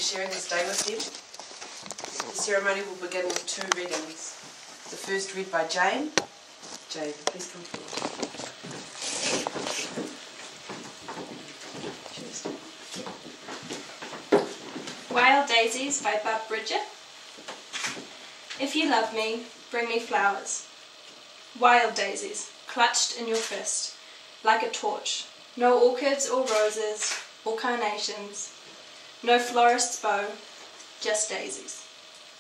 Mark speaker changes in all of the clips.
Speaker 1: sharing this day with them. The ceremony will begin with 2 readings. The first read by Jane. Jane, please come forward.
Speaker 2: Wild Daisies by Bud Bridger. If you love me, bring me flowers. Wild daisies, clutched in your fist, like a torch. No orchids or roses or carnations. No florist's bow, just daisies.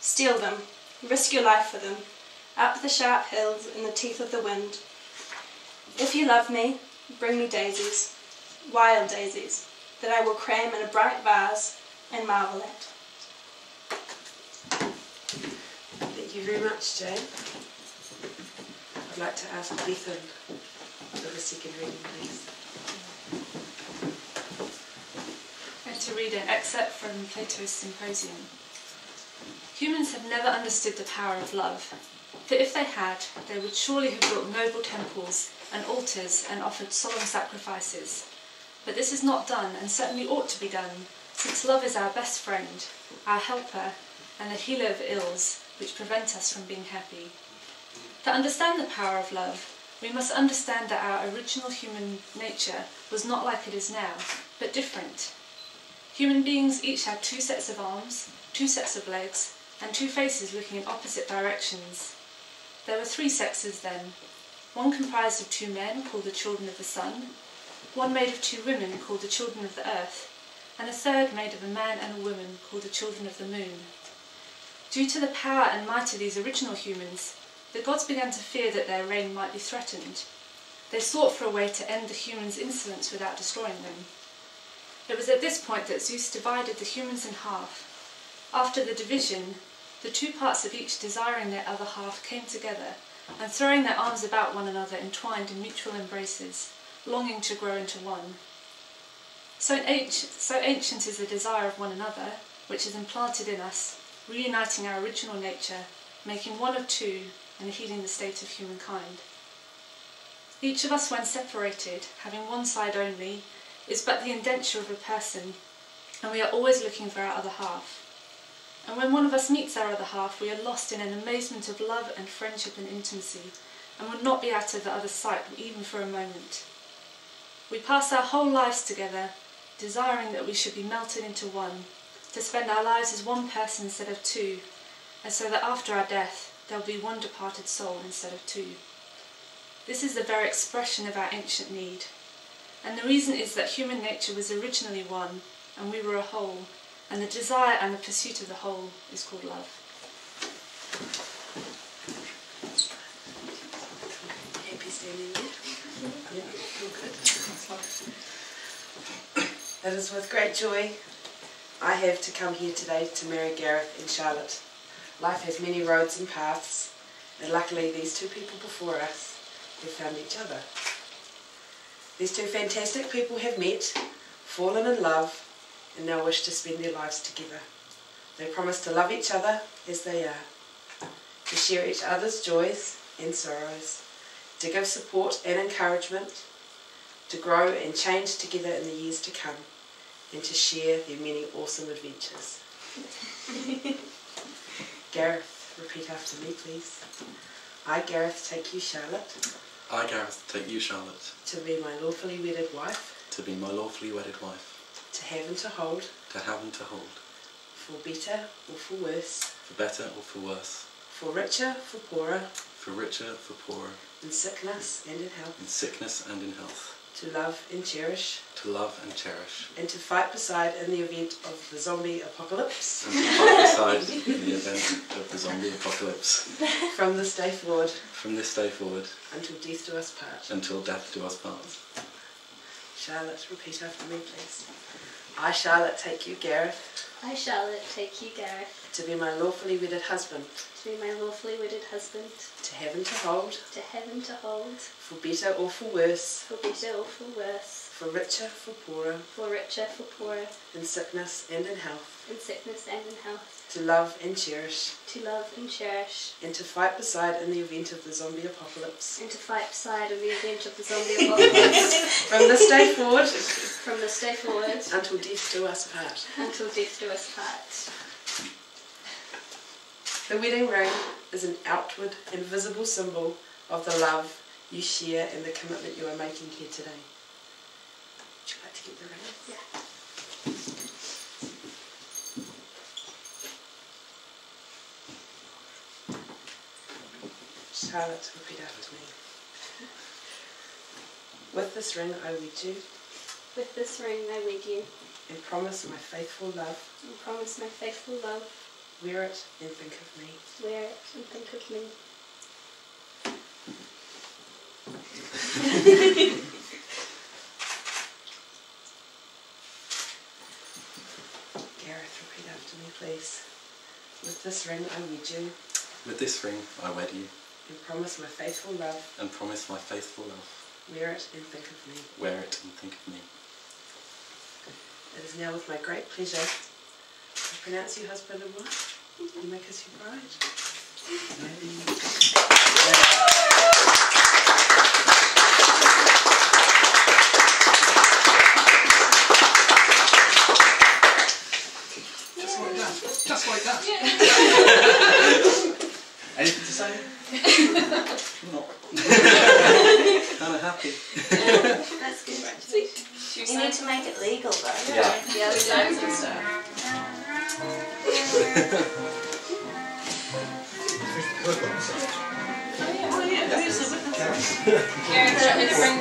Speaker 2: Steal them, risk your life for them, up the sharp hills in the teeth of the wind. If you love me, bring me daisies, wild daisies, that I will cram in a bright vase and marvel at.
Speaker 1: Thank you very much, Jane. I'd like to ask Ethan for the second reading, please.
Speaker 3: I'm going to read an excerpt from Plato's Symposium. Humans have never understood the power of love, for if they had, they would surely have built noble temples and altars and offered solemn sacrifices. But this is not done, and certainly ought to be done, since love is our best friend, our helper, and the healer of ills which prevent us from being happy. To understand the power of love, we must understand that our original human nature was not like it is now, but different. Human beings each had 2 sets of arms, 2 sets of legs, and 2 faces looking in opposite directions. There were 3 sexes then, one comprised of 2 men called the children of the sun, one made of 2 women called the children of the earth, and a third made of a man and a woman called the children of the moon. Due to the power and might of these original humans, the gods began to fear that their reign might be threatened. They sought for a way to end the humans' insolence without destroying them. It was at this point that Zeus divided the humans in half. After the division, the 2 parts of each desiring their other half came together, and throwing their arms about one another entwined in mutual embraces, longing to grow into one. So ancient is the desire of one another, which is implanted in us, reuniting our original nature, making one of 2, and healing the state of humankind. Each of us, when separated, having one side only, is but the indenture of a person, and we are always looking for our other half. And when one of us meets our other half, we are lost in an amazement of love and friendship and intimacy, and would not be out of the other's sight even for a moment. We pass our whole lives together, desiring that we should be melted into one, to spend our lives as one person instead of 2, and so that after our death there will be one departed soul instead of 2. This is the very expression of our ancient need, and the reason is that human nature was originally one, and we were a whole, and the desire and the pursuit of the whole is called love.
Speaker 1: Happy standing there? Yeah, feel good. It is with great joy I have to come here today to marry Gareth and Charlotte. Life has many roads and paths, and luckily these 2 people before us have found each other. These 2 fantastic people have met, fallen in love, and now wish to spend their lives together. They promise to love each other as they are, to share each other's joys and sorrows, to give support and encouragement, to grow and change together in the years to come, and to share their many awesome adventures. Gareth, repeat after me, please. I, Gareth, take you, Charlotte.
Speaker 4: I, Gareth, take you, Charlotte.
Speaker 1: To be my lawfully wedded wife.
Speaker 4: To be my lawfully wedded wife.
Speaker 1: To have and to hold.
Speaker 4: To have and to hold.
Speaker 1: For better or for worse.
Speaker 4: For better or for worse.
Speaker 1: For richer, for poorer.
Speaker 4: For richer, for poorer.
Speaker 1: In sickness and in health.
Speaker 4: In sickness and in health.
Speaker 1: To love and cherish.
Speaker 4: To love and cherish.
Speaker 1: And to fight beside in the event of the zombie apocalypse.
Speaker 4: And to fight beside in the event of the zombie apocalypse.
Speaker 1: From this day forward.
Speaker 4: From this day forward.
Speaker 1: Until death do us part.
Speaker 4: Until death do us part.
Speaker 1: Charlotte, repeat after me, please. I, Charlotte, take you, Gareth.
Speaker 2: I, Charlotte, take you, Gareth.
Speaker 1: To be my lawfully wedded husband.
Speaker 2: To be my lawfully wedded husband.
Speaker 1: To have and to hold.
Speaker 2: To have and to hold.
Speaker 1: For better or for worse.
Speaker 2: For better or for worse.
Speaker 1: for richer, for poorer,
Speaker 2: for richer, for poorer,
Speaker 1: in sickness and in health,
Speaker 2: in sickness and in health,
Speaker 1: to love and cherish,
Speaker 2: to love and cherish,
Speaker 1: and to fight beside in the event of the zombie apocalypse.
Speaker 2: and to fight beside in the event of the zombie apocalypse.
Speaker 1: From this day forward,
Speaker 2: From this day forward,
Speaker 1: until death do us part.
Speaker 2: until death do us part.
Speaker 1: The wedding ring is an outward and visible symbol of the love you share and the commitment you are making here today. Would you like to get the ring?
Speaker 2: Yeah.
Speaker 1: Charlotte, repeat after me. With this ring I wed you,
Speaker 2: With this ring I wed you,
Speaker 1: and promise my faithful love.
Speaker 2: and promise my faithful love.
Speaker 1: Wear it and think of me.
Speaker 2: Wear it and think of me.
Speaker 1: Gareth, repeat after me, please. With this ring I wed you,
Speaker 4: With this ring I wed you,
Speaker 1: and promise my faithful love.
Speaker 4: and promise my faithful love.
Speaker 1: Wear it and think of me.
Speaker 4: Wear it and think of me.
Speaker 1: It is now with my great pleasure to pronounce you husband and wife, and make us your bride.
Speaker 5: Just like that.
Speaker 4: Anything to say? Not. Kind of happy.
Speaker 2: That's good.
Speaker 6: You need to make it legal though.
Speaker 4: Yeah.
Speaker 2: Yeah,
Speaker 6: With names and stuff.
Speaker 5: Oh yeah, who's the witness?
Speaker 2: Gareth,